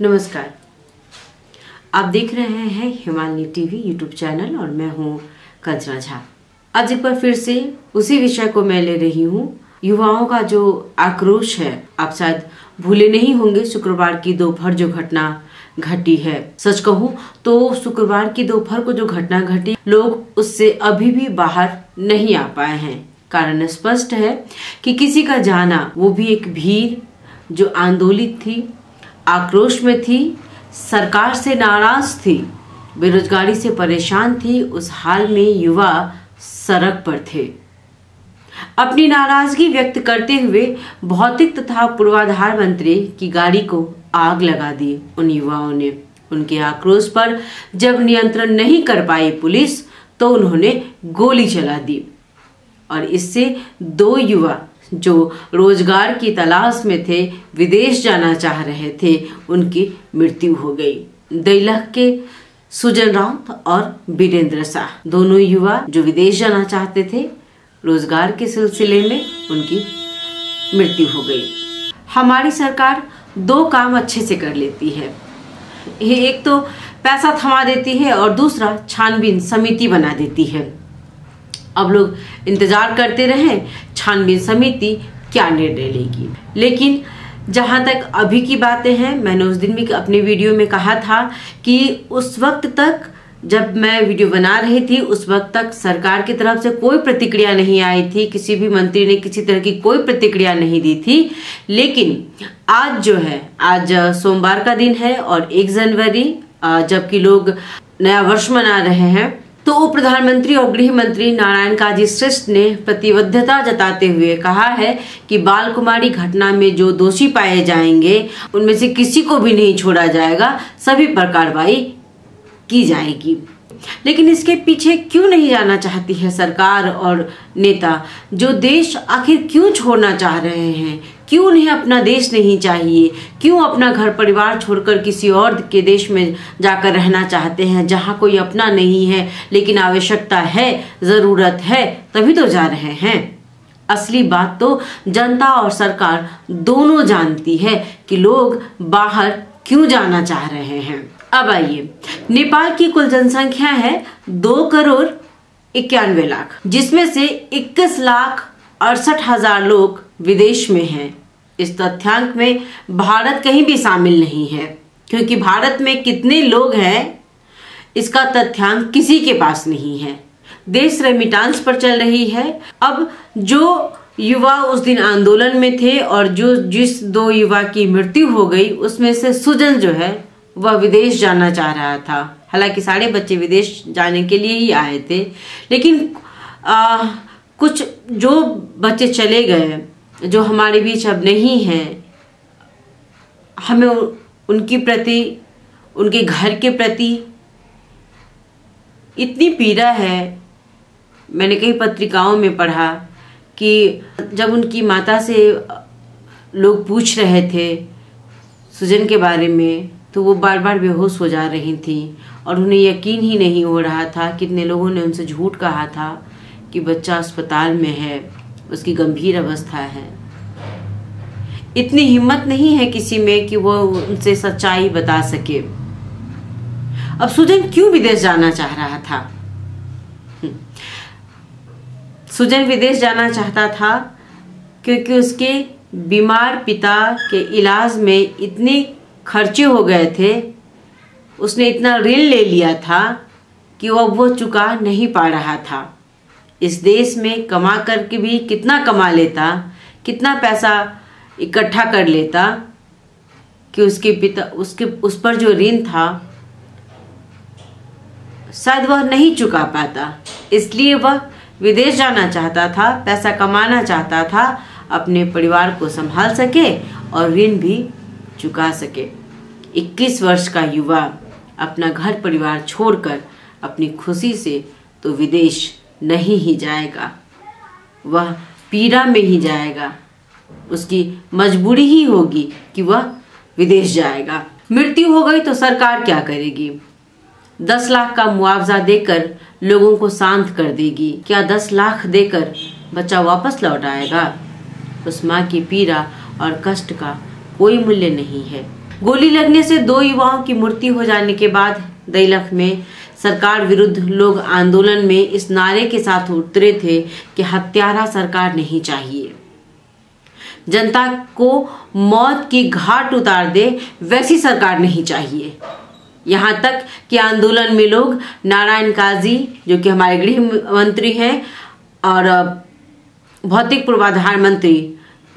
नमस्कार, आप देख रहे हैं हिमालय टीवी यूट्यूब चैनल और मैं हूं कंचना झा। आज एक बार फिर से उसी विषय को मैं ले रही हूं। युवाओं का जो आक्रोश है, आप शायद भूले नहीं होंगे शुक्रवार की दोपहर जो घटना घटी है। सच कहूं तो शुक्रवार की दोपहर को जो घटना घटी, लोग उससे अभी भी बाहर नहीं आ पाए हैं। कारण स्पष्ट है कि किसी का जाना, वो भी एक भीड़ जो आंदोलित थी, आक्रोश में थी, सरकार से नाराज थी, बेरोजगारी से परेशान थी, उस हाल में युवा सड़क पर थे। अपनी नाराजगी व्यक्त करते हुए भौतिक तथा पूर्वाधार मंत्री की गाड़ी को आग लगा दी उन युवाओं ने। उनके आक्रोश पर जब नियंत्रण नहीं कर पाई पुलिस, तो उन्होंने गोली चला दी और इससे 2 युवा जो रोजगार की तलाश में थे, विदेश जाना चाह रहे थे, उनकी मृत्यु हो गई। दैलख के सुजन राउत और वीरेंद्र शाह, दोनों युवा जो विदेश जाना चाहते थे, रोजगार के सिलसिले में उनकी मृत्यु हो गई। हमारी सरकार 2 काम अच्छे से कर लेती है। एक तो पैसा थमा देती है और दूसरा छानबीन समिति बना देती है। अब लोग इंतजार करते रहे छानबीन समिति क्या निर्णय लेगी। लेकिन जहां तक अभी की बातें हैं, मैंने उस दिन भी अपने वीडियो में कहा था कि उस वक्त तक जब मैं वीडियो बना रही थी, उस वक्त तक सरकार की तरफ से कोई प्रतिक्रिया नहीं आई थी। किसी भी मंत्री ने किसी तरह की कोई प्रतिक्रिया नहीं दी थी। लेकिन आज जो है, आज सोमवार का दिन है और 1 जनवरी, जबकि लोग नया वर्ष मना रहे हैं, तो उप प्रधानमंत्री और गृह मंत्री नारायण काजी श्रेष्ठ ने प्रतिबद्धता जताते हुए कहा है कि बाल कुमारी घटना में जो दोषी पाए जाएंगे, उनमें से किसी को भी नहीं छोड़ा जाएगा, सभी पर कार्रवाई की जाएगी। लेकिन इसके पीछे क्यों नहीं जाना चाहती है सरकार और नेता? जो देश आखिर क्यों छोड़ना चाह रहे हैं? क्यों उन्हें अपना देश नहीं चाहिए? क्यों अपना घर परिवार छोड़कर किसी और के देश में जाकर रहना चाहते हैं, जहां कोई अपना नहीं है, लेकिन आवश्यकता है, जरूरत है, तभी तो जा रहे हैं। असली बात तो जनता और सरकार दोनों जानती है कि लोग बाहर क्यों जाना चाह रहे हैं। अब आइए, नेपाल की कुल जनसंख्या है 2,91,00,000, जिसमें से 21,68,000 लोग विदेश में हैं। इस तथ्यांक में भारत कहीं भी शामिल नहीं है, क्योंकि भारत में कितने लोग हैं इसका तथ्यांक किसी के पास नहीं है। देश रेमिटांस पर चल रही है। अब जो युवा उस दिन आंदोलन में थे और जिस 2 युवा की मृत्यु हो गई, उसमें से सुजन जो है वह विदेश जाना चाह रहा था। हालांकि सारे बच्चे विदेश जाने के लिए ही आए थे, लेकिन कुछ जो बच्चे चले गए, जो हमारे बीच अब नहीं हैं, हमें उनकी प्रति, उनके घर के प्रति इतनी पीड़ा है। मैंने कई पत्रिकाओं में पढ़ा कि जब उनकी माता से लोग पूछ रहे थे सुजन के बारे में, तो वो बार बार बेहोश हो जा रही थी और उन्हें यकीन ही नहीं हो रहा था। कितने लोगों ने उनसे झूठ कहा था कि बच्चा अस्पताल में है, उसकी गंभीर अवस्था है। इतनी हिम्मत नहीं है किसी में कि वो उनसे सच्चाई बता सके। अब सुजन क्यों विदेश जाना चाह रहा था? सुजन विदेश जाना चाहता था क्योंकि उसके बीमार पिता के इलाज में इतने खर्चे हो गए थे, उसने इतना ऋण ले लिया था कि वो चुका नहीं पा रहा था। इस देश में कमा करके भी कितना कमा लेता, कितना पैसा इकट्ठा कर लेता कि उसके पिता, उस पर जो ऋण था शायद वह नहीं चुका पाता। इसलिए वह विदेश जाना चाहता था, पैसा कमाना चाहता था, अपने परिवार को संभाल सके और ऋण भी चुका सके। 21 वर्ष का युवा अपना घर परिवार छोड़कर अपनी खुशी से तो विदेश नहीं ही जाएगा, वह पीड़ा में ही जाएगा। उसकी मजबूरी ही होगी कि वह विदेश जाएगा। मृत्यु हो गई तो सरकार क्या करेगी? 10 लाख का मुआवजा देकर लोगों को शांत कर देगी। क्या 10 लाख देकर बच्चा वापस लौट आएगा? उस माँ की पीड़ा और कष्ट का कोई मूल्य नहीं है। गोली लगने से 2 युवाओं की मृत्यु हो जाने के बाद दैलख में सरकार विरुद्ध लोग आंदोलन में इस नारे के साथ उतरे थे कि हत्यारा सरकार नहीं चाहिए, जनता को मौत की घाट उतार दे वैसी सरकार नहीं चाहिए। यहाँ तक कि आंदोलन में लोग नारायण काजी, जो कि हमारे गृह मंत्री हैं, और भौतिक पूर्वाधार मंत्री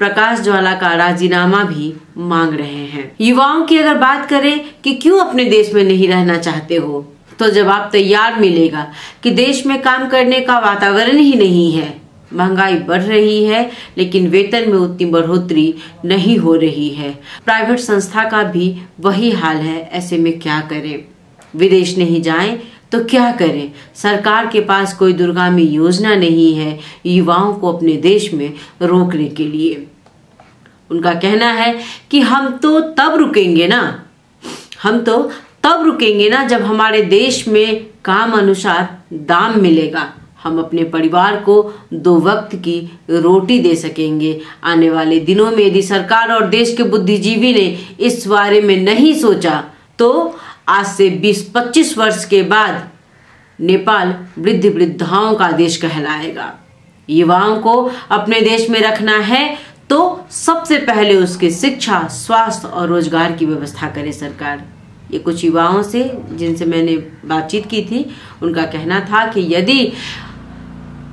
प्रकाश ज्वाला का राजीनामा भी मांग रहे हैं। युवाओं की अगर बात करें कि क्यों अपने देश में नहीं रहना चाहते हो, तो जवाब तैयार मिलेगा कि देश में काम करने का वातावरण ही नहीं है। महंगाई बढ़ रही है लेकिन वेतन में उतनी बढ़ोतरी नहीं हो रही है। प्राइवेट संस्था का भी वही हाल है। ऐसे में क्या करें? विदेश नहीं जाएं तो क्या करें? सरकार के पास कोई दूरगामी योजना नहीं है युवाओं को अपने देश में रोकने के लिए। उनका कहना है कि हम तो तब रुकेंगे ना जब हमारे देश में काम अनुसार दाम मिलेगा। हम अपने परिवार को 2 वक्त की रोटी दे सकेंगे। आने वाले दिनों में यदि सरकार और देश के बुद्धिजीवी ने इस बारे में नहीं सोचा तो आज से 20-25 वर्ष के बाद नेपाल वृद्ध वृद्धाओं का देश कहलाएगा। युवाओं को अपने देश में रखना है तो सबसे पहले उसकी शिक्षा, स्वास्थ्य और रोजगार की व्यवस्था करे सरकार। ये कुछ युवाओं से जिनसे मैंने बातचीत की थी, उनका कहना था कि यदि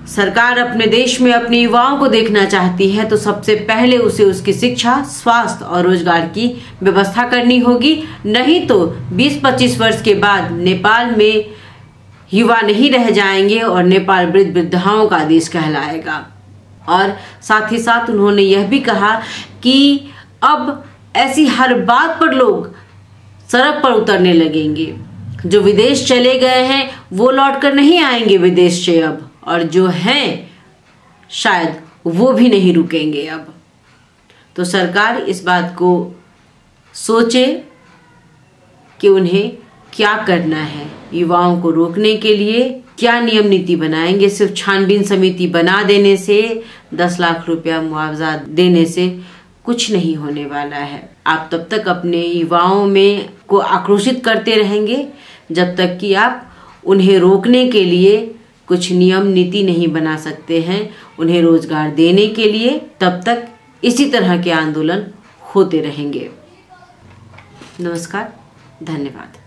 सरकार अपने देश में अपने युवाओं को देखना चाहती है तो सबसे पहले उसे उसकी शिक्षा, स्वास्थ्य और रोजगार की व्यवस्था करनी होगी। नहीं तो 20-25 वर्ष के बाद नेपाल में युवा नहीं रह जाएंगे और नेपाल वृद्ध वृद्धाओं का देश कहलाएगा। और साथ ही साथ उन्होंने यह भी कहा कि अब ऐसी हर बात पर लोग सड़क पर उतरने लगेंगे। जो विदेश चले गए हैं वो लौटकर नहीं आएंगे विदेश से अब, और जो हैं शायद वो भी नहीं रुकेंगे अब। तो सरकार इस बात को सोचे कि उन्हें क्या करना है। युवाओं को रोकने के लिए क्या नियम नीति बनाएंगे? सिर्फ छानबीन समिति बना देने से, 10 लाख रुपया मुआवजा देने से कुछ नहीं होने वाला है। आप तब तक अपने युवाओं में को आक्रोशित करते रहेंगे जब तक कि आप उन्हें रोकने के लिए कुछ नियम नीति नहीं बना सकते हैं, उन्हें रोजगार देने के लिए। तब तक इसी तरह के आंदोलन होते रहेंगे। नमस्कार, धन्यवाद।